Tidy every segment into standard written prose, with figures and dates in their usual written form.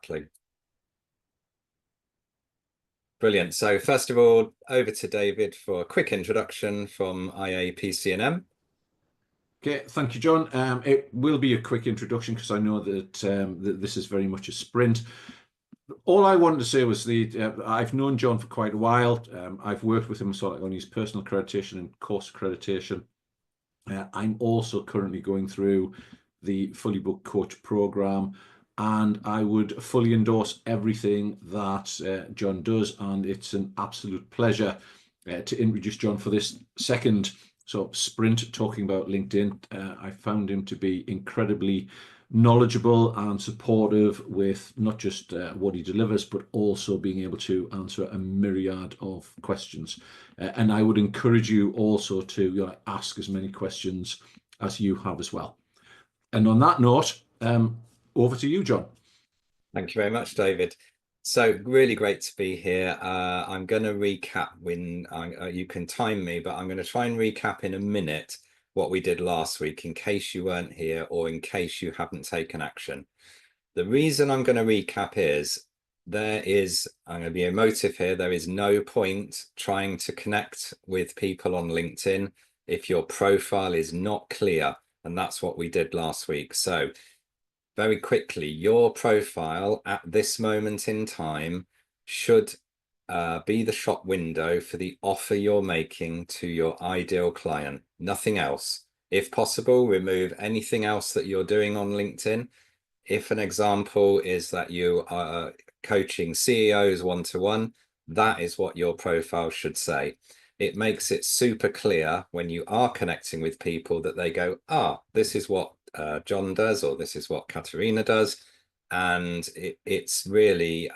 exactly. Brilliant. So first of all, over to David for a quick introduction from IAPC&M. Okay, thank you, John. It will be a quick introduction because I know that, that this is very much a sprint. All I wanted to say was I've known John for quite a while. I've worked with him sort of on his personal accreditation and course accreditation. I'm also currently going through the Fully Booked Coach program, and I would fully endorse everything that John does, and it's an absolute pleasure to introduce John for this second sort of sprint talking about LinkedIn. I found him to be incredibly knowledgeable and supportive with not just what he delivers, but also being able to answer a myriad of questions. And I would encourage you also to ask as many questions as you have as well. And on that note, over to you, John. Thank you very much, David. So really great to be here. I'm going to recap when you can time me, but I'm going to try and recap in a minute what we did last week in case you weren't here or in case you haven't taken action. The reason I'm going to recap is I'm going to be emotive here. There is no point trying to connect with people on LinkedIn if your profile is not clear. And that's what we did last week. So very quickly, your profile at this moment in time should be the shop window for the offer you're making to your ideal client, nothing else. If possible, remove anything else that you're doing on LinkedIn. If an example is that you are coaching CEOs one-to-one, that is what your profile should say. It makes it super clear when you are connecting with people that they go, this is what John does, or this is what Katerina does. And it's really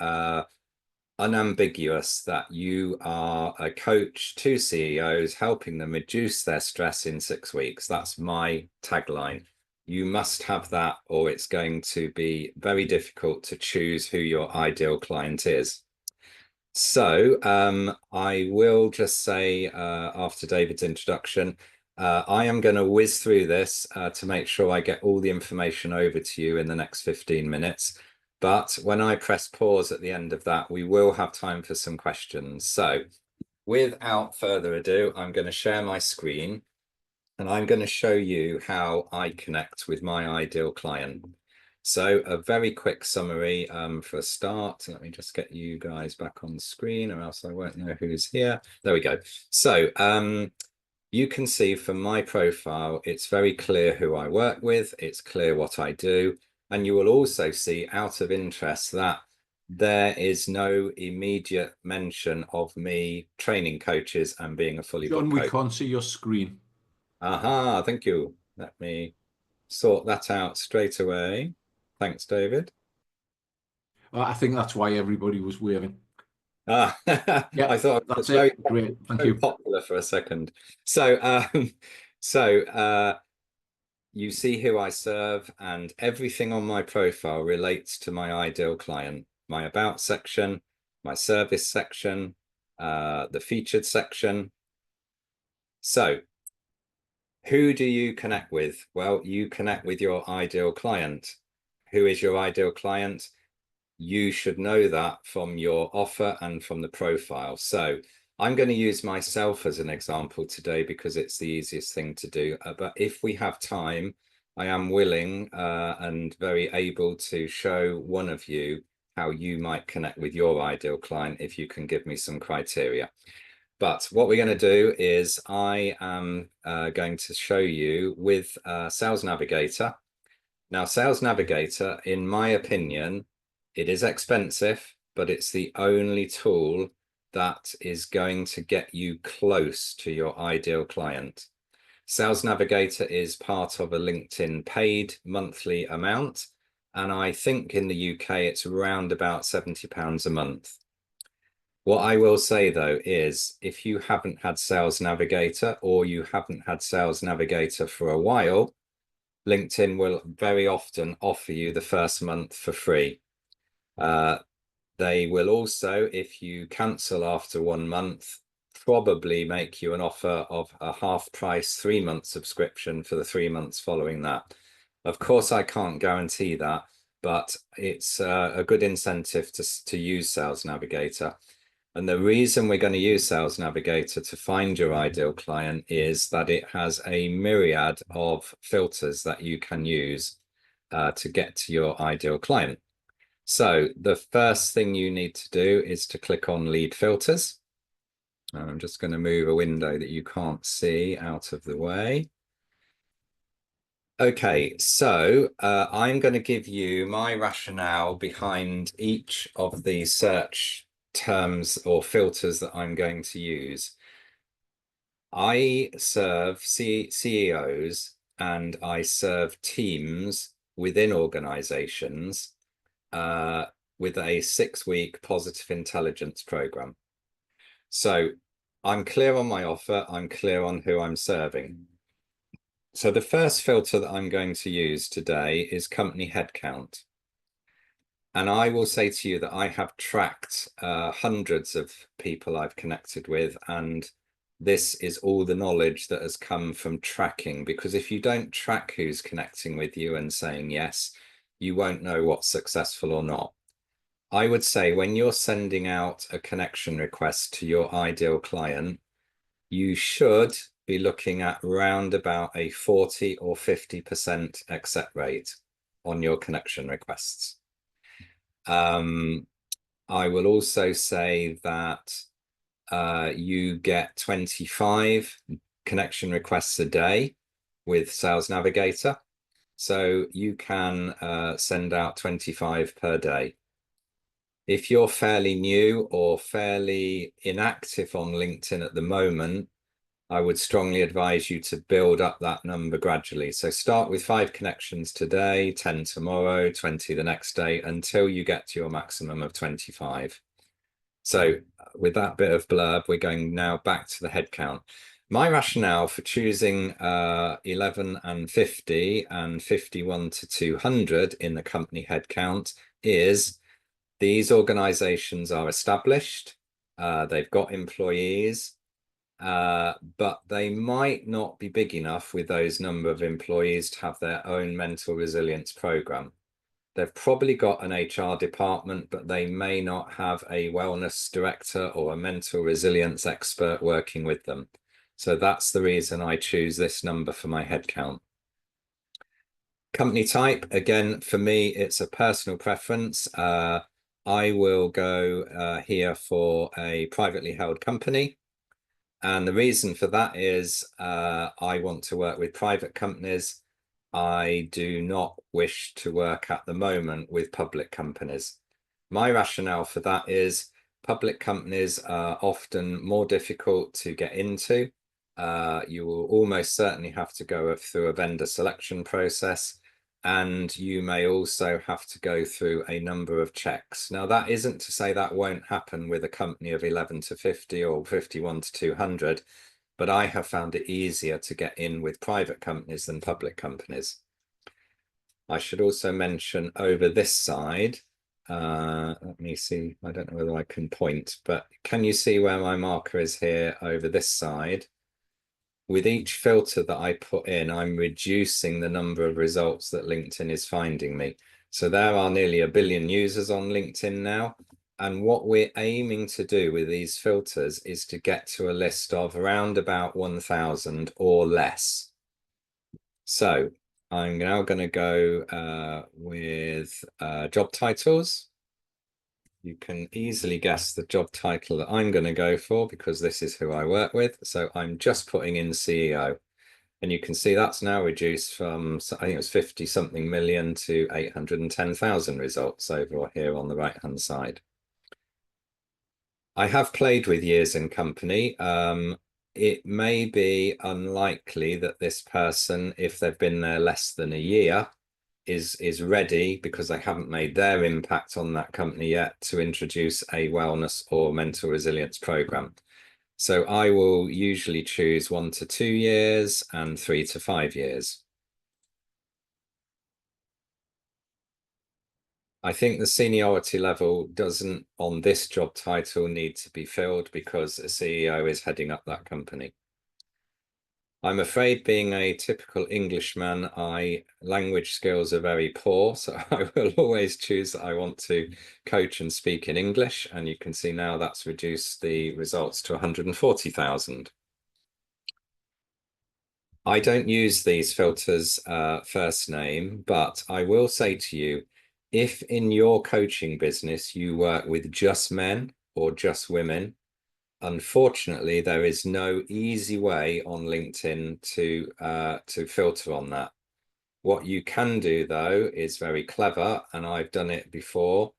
unambiguous that you are a coach to CEOs, helping them reduce their stress in 6 weeks. That's my tagline. You must have that, or it's going to be very difficult to choose who your ideal client is. So I will just say after David's introduction, I am going to whiz through this to make sure I get all the information over to you in the next 15 minutes. But when I press pause at the end of that, we will have time for some questions. So without further ado, I'm going to share my screen and I'm going to show you how I connect with my ideal client. So a very quick summary for a start. Let me just get you guys back on screen or else I won't know who's here. There we go. So you can see from my profile, it's very clear who I work with. It's clear what I do. And you will also see out of interest that there is no immediate mention of me training coaches and being a fully booked coach. John, we can't see your screen. Aha, thank you. Let me sort that out straight away. Thanks, David. Well, I think that's why everybody was waving. Yeah, I thought it was very great. Thank you. Popular for a second. So, you see who I serve, and everything on my profile relates to my ideal client. My about section, my service section, the featured section. So, who do you connect with? Well, you connect with your ideal client. Who is your ideal client? You should know that from your offer and from the profile. So I'm going to use myself as an example today because it's the easiest thing to do. But if we have time, I am willing and very able to show one of you how you might connect with your ideal client if you can give me some criteria. But what we're going to do is I am going to show you with Sales Navigator. Now, Sales Navigator, in my opinion, it is expensive, but it's the only tool that is going to get you close to your ideal client. Sales Navigator is part of a LinkedIn paid monthly amount. And I think in the UK, it's around about £70 a month. What I will say, though, is if you haven't had Sales Navigator or you haven't had Sales Navigator for a while, LinkedIn will very often offer you the first month for free. They will also, if you cancel after 1 month, probably make you an offer of a half price 3-month subscription for the 3 months following that. Of course, I can't guarantee that, but it's a good incentive to use Sales Navigator. And the reason we're going to use Sales Navigator to find your ideal client is that it has a myriad of filters that you can use to get to your ideal client. So the first thing you need to do is to click on Lead Filters. I'm just going to move a window that you can't see out of the way. Okay, so I'm going to give you my rationale behind each of the search terms or filters that I'm going to use. I serve CEOs and I serve teams within organizations with a 6-week positive intelligence program. So I'm clear on my offer, I'm clear on who I'm serving. So the first filter that I'm going to use today is company headcount. And I will say to you that I have tracked hundreds of people I've connected with, and this is all the knowledge that has come from tracking, because if you don't track who's connecting with you and saying yes, you won't know what's successful or not. I would say when you're sending out a connection request to your ideal client, you should be looking at round about a 40 or 50% accept rate on your connection requests. I will also say that you get 25 connection requests a day with Sales Navigator. So you can send out 25 per day. If you're fairly new or fairly inactive on LinkedIn at the moment, I would strongly advise you to build up that number gradually. So start with 5 connections today, 10 tomorrow, 20 the next day, until you get to your maximum of 25. So with that bit of blurb, we're going now back to the headcount. My rationale for choosing 11 and 50 and 51 to 200 in the company headcount is these organizations are established, they've got employees, but they might not be big enough with those number of employees to have their own mental resilience program. They've probably got an HR department, but they may not have a wellness director or a mental resilience expert working with them. So that's the reason I choose this number for my headcount. Company type, again, for me, it's a personal preference. I will go here for a privately held company. And the reason for that is I want to work with private companies. I do not wish to work at the moment with public companies. My rationale for that is public companies are often more difficult to get into. You will almost certainly have to go through a vendor selection process, and you may also have to go through a number of checks. Now, that isn't to say that won't happen with a company of 11 to 50 or 51 to 200, but I have found it easier to get in with private companies than public companies. I should also mention over this side, let me see, I don't know whether I can point, but can you see where my marker is here over this side? With each filter that I put in, I'm reducing the number of results that LinkedIn is finding me. So there are nearly 1 billion users on LinkedIn now. And what we're aiming to do with these filters is to get to a list of around about 1,000 or less. So I'm now going to go with job titles. You can easily guess the job title that I'm going to go for because this is who I work with. So I'm just putting in CEO. And you can see that's now reduced from, I think it was 50 something million to 810,000 results over here on the right-hand side. I have played with years in company. It may be unlikely that this person, if they've been there less than a year, is ready because they haven't made their impact on that company yet to introduce a wellness or mental resilience program. So I will usually choose 1 to 2 years and 3 to 5 years. I think the seniority level doesn't, on this job title, need to be filled because a CEO is heading up that company. I'm afraid being a typical Englishman, language skills are very poor, so I will always choose that I want to coach and speak in English, and you can see now that's reduced the results to 140,000. I don't use these filters first name, but I will say to you, if in your coaching business you work with just men or just women, unfortunately, there is no easy way on LinkedIn to filter on that. What you can do, though, is very clever, and I've done it before.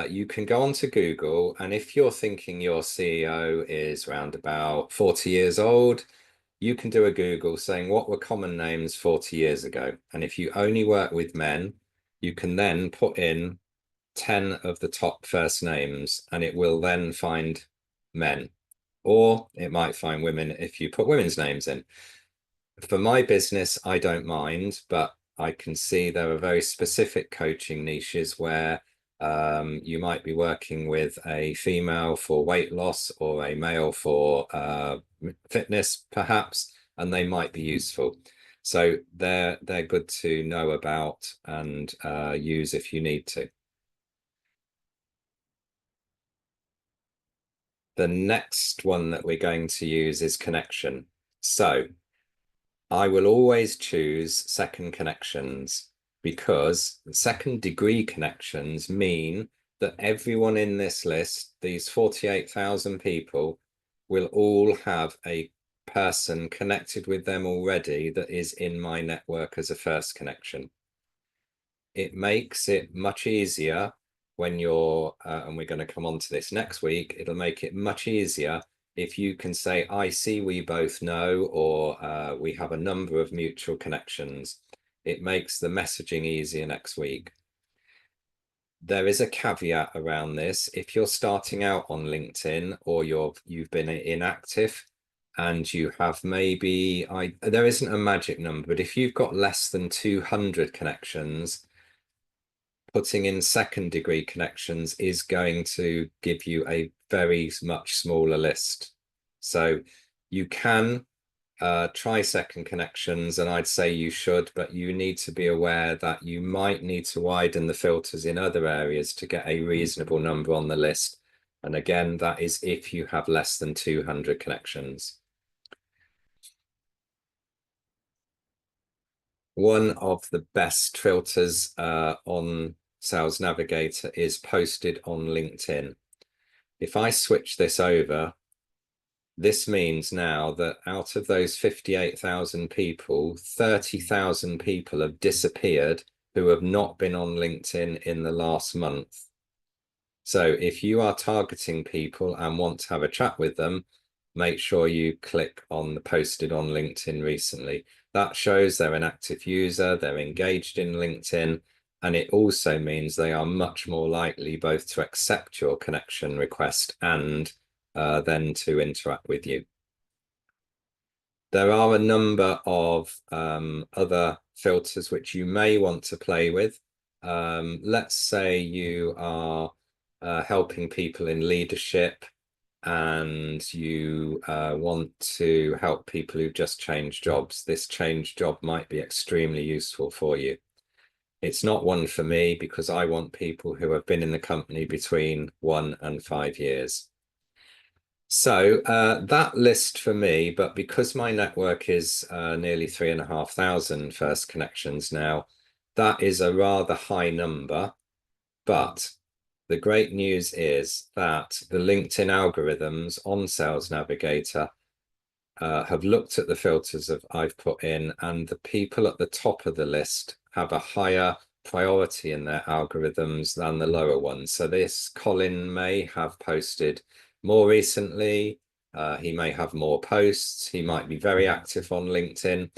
You can go onto Google, and if you're thinking your CEO is around about 40 years old, you can do a Google saying what were common names 40 years ago. And if you only work with men, you can then put in 10 of the top first names, and it will then find men, or it might find women if you put women's names in. For my business, I don't mind, but I can see there are very specific coaching niches where you might be working with a female for weight loss or a male for fitness, perhaps, and they might be useful. So they're good to know about and use if you need to. The next one that we're going to use is connection. So I will always choose second connections because second degree connections mean that everyone in this list, these 48,000 people, will all have a person connected with them already that is in my network as a first connection. It makes it much easier when you're, and we're going to come on to this next week, it'll make it much easier if you can say, I see we both know, or we have a number of mutual connections. It makes the messaging easier next week. There is a caveat around this. If you're starting out on LinkedIn or you've been inactive and you have maybe, there isn't a magic number, but if you've got less than 200 connections, putting in second degree connections is going to give you a very much smaller list. So you can try second connections, and I'd say you should, but you need to be aware that you might need to widen the filters in other areas to get a reasonable number on the list. And again, that is if you have less than 200 connections. One of the best filters on Sales Navigator is posted on LinkedIn. If I switch this over, this means now that out of those 58,000 people, 30,000 people have disappeared who have not been on LinkedIn in the last month. So if you are targeting people and want to have a chat with them, make sure you click on the posted on LinkedIn recently. That shows they're an active user, they're engaged in LinkedIn, and it also means they are much more likely both to accept your connection request and then to interact with you. There are a number of other filters which you may want to play with. Let's say you are helping people in leadership and you want to help people who've just changed jobs. This changed job might be extremely useful for you. It's not one for me because I want people who have been in the company between 1 and 5 years. So that list for me, but because my network is nearly 3,500 first connections now, that is a rather high number. But the great news is that the LinkedIn algorithms on Sales Navigator have looked at the filters I've put in, and the people at the top of the list have a higher priority in their algorithms than the lower ones. So this Colin may have posted more recently. He may have more posts. He might be very active on LinkedIn.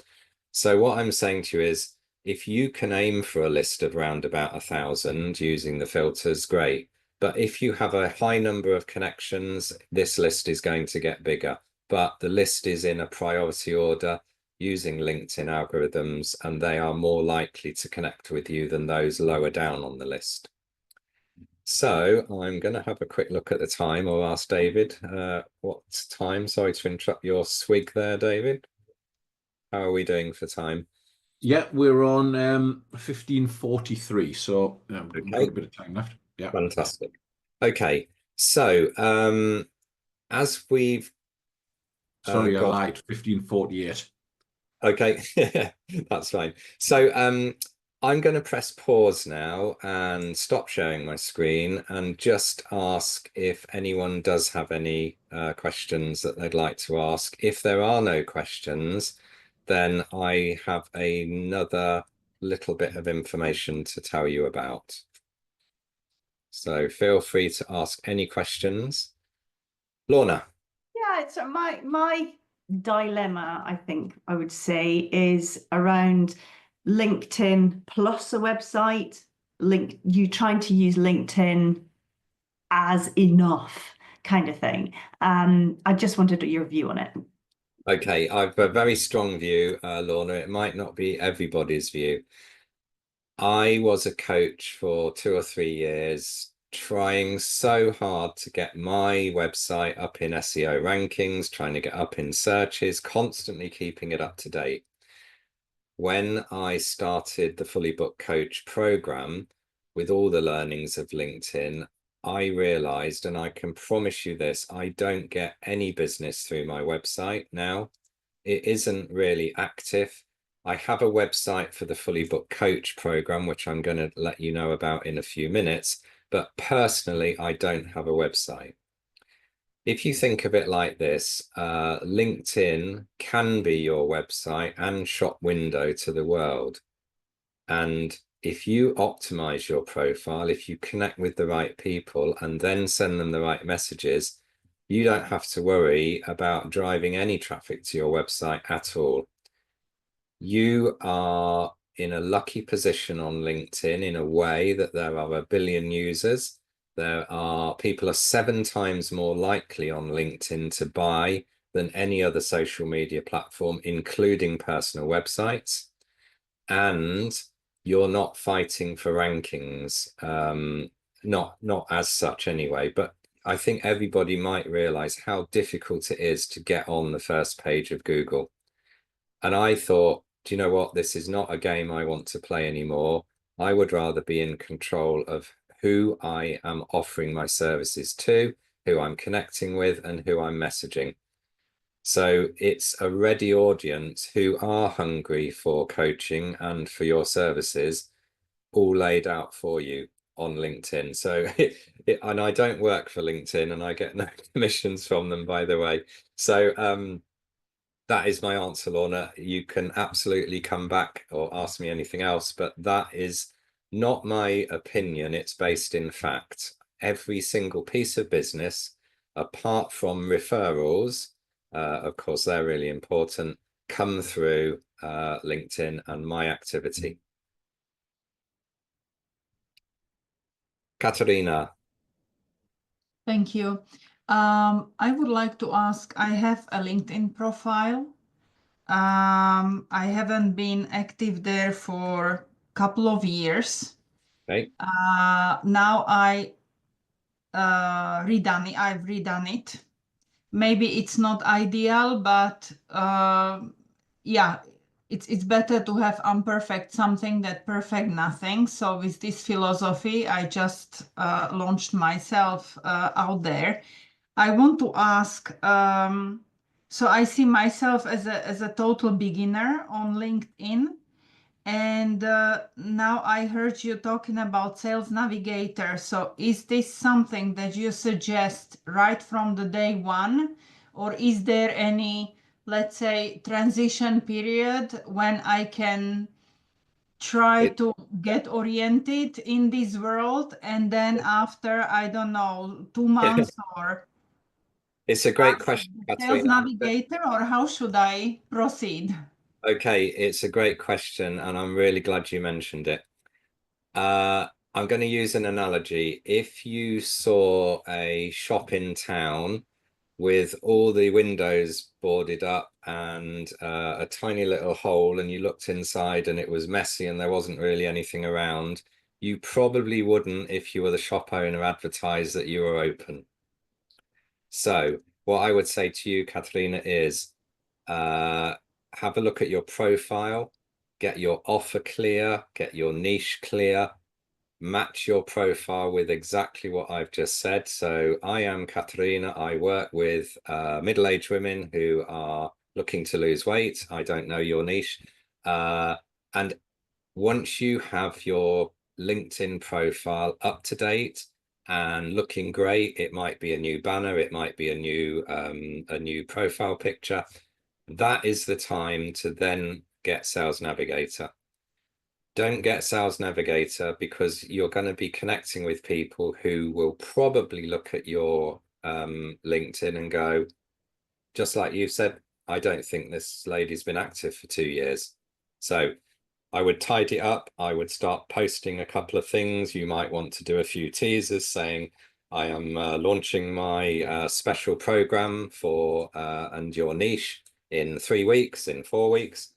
So what I'm saying to you is, if you can aim for a list of around about 1,000 using the filters, great. But if you have a high number of connections, this list is going to get bigger. But the list is in a priority order using LinkedIn algorithms, and they are more likely to connect with you than those lower down on the list. So I'm going to have a quick look at the time, or ask David what time. Sorry to interrupt your swig there, David. How are we doing for time? Yeah, we're on 15:43, so we've got Okay, a bit of time left. Yeah. fantastic. Okay, so as we've Sorry, I got, lied. 15:48. okay, that's fine. So I'm going to press pause now and stop sharing my screen and just ask if anyone does have any questions that they'd like to ask. If there are no questions, then I have another little bit of information to tell you about. So feel free to ask any questions. Lorna. Yeah, it's my dilemma, I think I would say, is around LinkedIn plus a website. You trying to use LinkedIn as enough kind of thing. I just wanted your view on it. Okay, I've a very strong view, Lorna. It might not be everybody's view. I was a coach for 2 or 3 years, trying so hard to get my website up in SEO rankings, trying to get up in searches, constantly keeping it up to date. When I started the Fully Booked Coach program with all the learnings of LinkedIn, I realized, and I can promise you this, I don't get any business through my website now. It isn't really active. I have a website for the Fully Booked Coach program, which I'm going to let you know about in a few minutes. But personally, I don't have a website. If you think of it like this, LinkedIn can be your website and shop window to the world. And if you optimize your profile, if you connect with the right people and then send them the right messages, you don't have to worry about driving any traffic to your website at all. You are in a lucky position on LinkedIn in a way that there are 1 billion users. People are 7 times more likely on LinkedIn to buy than any other social media platform, including personal websites. And you're not fighting for rankings, not as such anyway, but I think everybody might realize how difficult it is to get on the first page of Google. And I thought, do you know what? This is not a game I want to play anymore. I would rather be in control of who I am offering my services to, who I'm connecting with, and who I'm messaging. So it's a ready audience who are hungry for coaching and for your services, all laid out for you on LinkedIn. So, and I don't work for LinkedIn and I get no commissions from them, by the way. So, that is my answer, Lorna. You can absolutely come back or ask me anything else, but that is not my opinion. It's based in fact. Every single piece of business, apart from referrals, of course, they're really important, come through LinkedIn and my activity. Katerina. Thank you. I would like to ask, I have a LinkedIn profile. I haven't been active there for a couple of years. Okay. Now I've redone it. Maybe it's not ideal, but yeah, it's better to have imperfect something than perfect nothing. So with this philosophy, I just launched myself out there. I want to ask, so I see myself as a total beginner on LinkedIn. And now I heard you talking about Sales Navigator. So is this something that you suggest right from the day one? Or is there any, let's say, transition period when I can try It, to get oriented in this world? And then after, I don't know, 2 months or it's a great question, Sales Katerina. Navigator, or how should I proceed? Okay, it's a great question, and I'm really glad you mentioned it. I'm going to use an analogy. If you saw a shop in town with all the windows boarded up and a tiny little hole, and you looked inside and it was messy and there wasn't really anything around, you probably wouldn't, if you were the shop owner, advertise that you were open. So what I would say to you, Katerina, is have a look at your profile, get your offer clear, get your niche clear, match your profile with exactly what I've just said. So I am Katarina. I work with middle-aged women who are looking to lose weight. I don't know your niche. And once you have your LinkedIn profile up to date and looking great, it might be a new banner, it might be a new profile picture. That is the time to then get Sales Navigator. Don't get Sales Navigator because you're going to be connecting with people who will probably look at your LinkedIn and go, just like you've said, I don't think this lady's been active for 2 years. So I would tidy it up. I would start posting a couple of things. You might want to do a few teasers saying, I am launching my special program for and your niche in 3 weeks, in 4 weeks.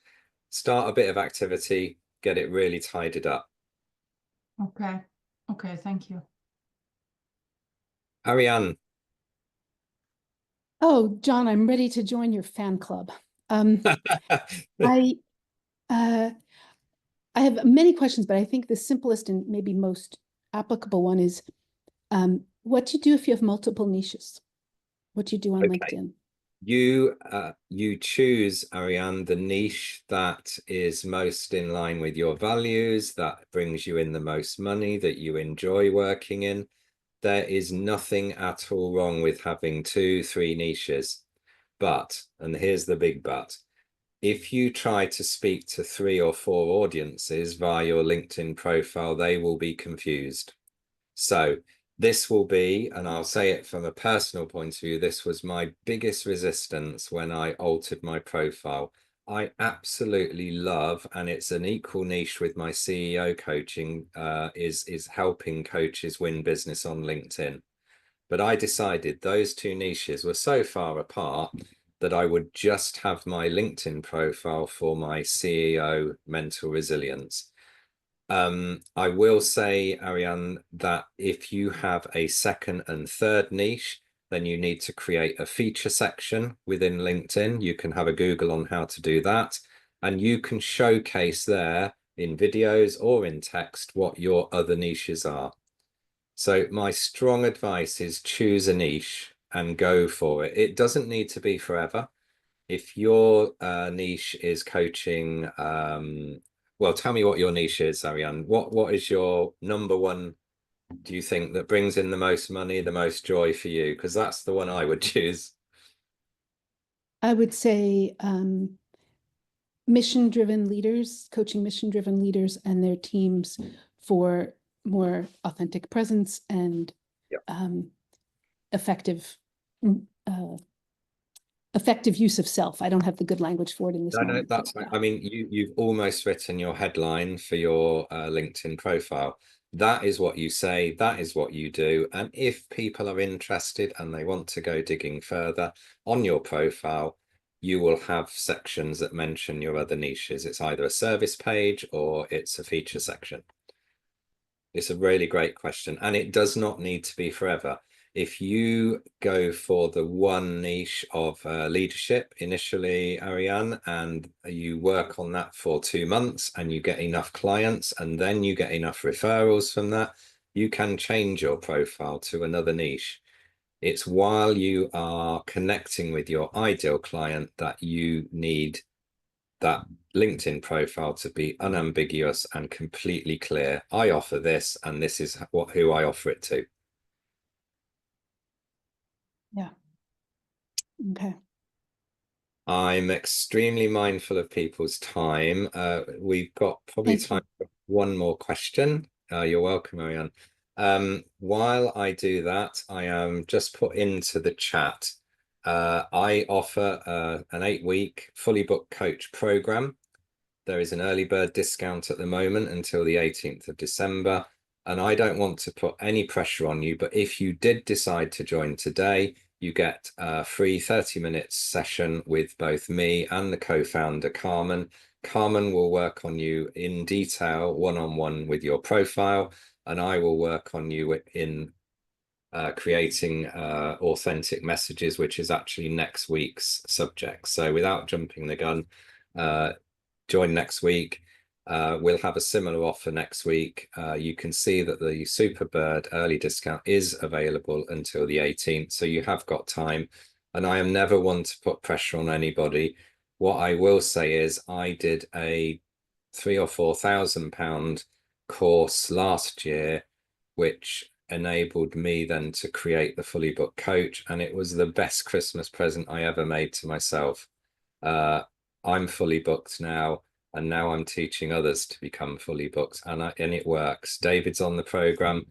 Start a bit of activity, get it really tidied up. Okay. Okay, thank you. Ariane. Oh, John, I'm ready to join your fan club. I have many questions, but I think the simplest and maybe most applicable one is what do you do if you have multiple niches? What do you do on LinkedIn? You choose, Ariane, the niche that is most in line with your values, that brings you in the most money, that you enjoy working in. There is nothing at all wrong with having 2, 3 niches. But, and here's the big but, if you try to speak to 3 or 4 audiences via your LinkedIn profile, they will be confused. So this will be, and I'll say it from a personal point of view, this was my biggest resistance when I altered my profile. I absolutely love, and it's an equal niche with my CEO coaching, is helping coaches win business on LinkedIn. But I decided those 2 niches were so far apart that I would just have my LinkedIn profile for my CEO mental resilience. I will say, Ariane, that if you have a second and third niche, then you need to create a feature section within LinkedIn. You can have a Google on how to do that, and you can showcase there in videos or in text what your other niches are. So my strong advice is choose a niche and go for it. It doesn't need to be forever. If your niche is coaching, well, tell me what your niche is, Ariane. What is your number one, do you think, that brings in the most money, the most joy for you? Because that's the one I would choose. I would say mission-driven leaders, coaching mission-driven leaders and their teams for more authentic presence and effective use of self. I don't have the good language for it in this moment. No, that's fine. I mean, you've almost written your headline for your LinkedIn profile. That is what you say, that is what you do. And if people are interested and they want to go digging further on your profile, you will have sections that mention your other niches. It's either a service page or it's a feature section. It's a really great question, and it does not need to be forever. If you go for the one niche of leadership initially, Ariane, and you work on that for 2 months and you get enough clients and then you get enough referrals from that, you can change your profile to another niche. It's while you are connecting with your ideal client that you need that LinkedIn profile to be unambiguous and completely clear. I offer this, and this is who I offer it to. Yeah. Okay. I'm extremely mindful of people's time. We've got probably time for one more question. You're welcome, Ariane. While I do that, I am just put into the chat. I offer an 8-week fully booked coach program. There is an early bird discount at the moment until the 18th of December. And I don't want to put any pressure on you, but if you did decide to join today, you get a free 30-minute session with both me and the co-founder, Carmen. Carmen will work on you in detail, one-on-one with your profile, and I will work on you in creating authentic messages, which is actually next week's subject. So without jumping the gun, join next week. We'll have a similar offer next week. You can see that the Superbird early discount is available until the 18th, so you have got time. And I am never one to put pressure on anybody. What I will say is I did a £3,000 or £4,000 course last year, which enabled me then to create the Fully Booked Coach, and it was the best Christmas present I ever made to myself. I'm fully booked now, and now I'm teaching others to become fully booked, and it works. David's on the program.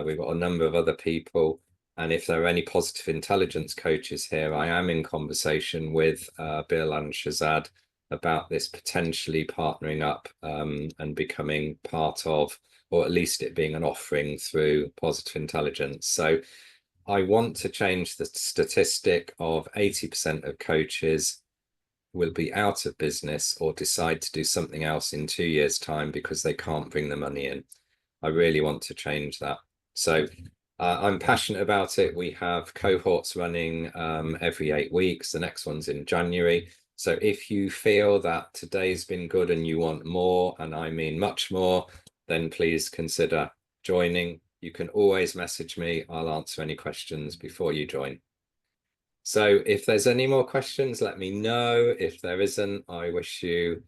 We've got a number of other people, and if there are any positive intelligence coaches here, I am in conversation with Bill and Shazad about this potentially partnering up and becoming part of, or at least it being an offering through Positive Intelligence. So I want to change the statistic of 80% of coaches will be out of business or decide to do something else in 2 years' time because they can't bring the money in. I really want to change that. So I'm passionate about it. We have cohorts running every 8 weeks. The next one's in January. So if you feel that today's been good and you want more, and I mean much more, then please consider joining. You can always message me. I'll answer any questions before you join. So if there's any more questions, let me know. If there isn't, I wish you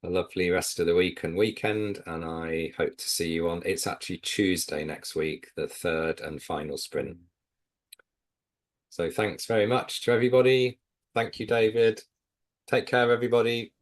a lovely rest of the week and weekend, and I hope to see you on, it's actually Tuesday next week, the 3rd and final sprint. So thanks very much to everybody. Thank you, David. Take care, everybody.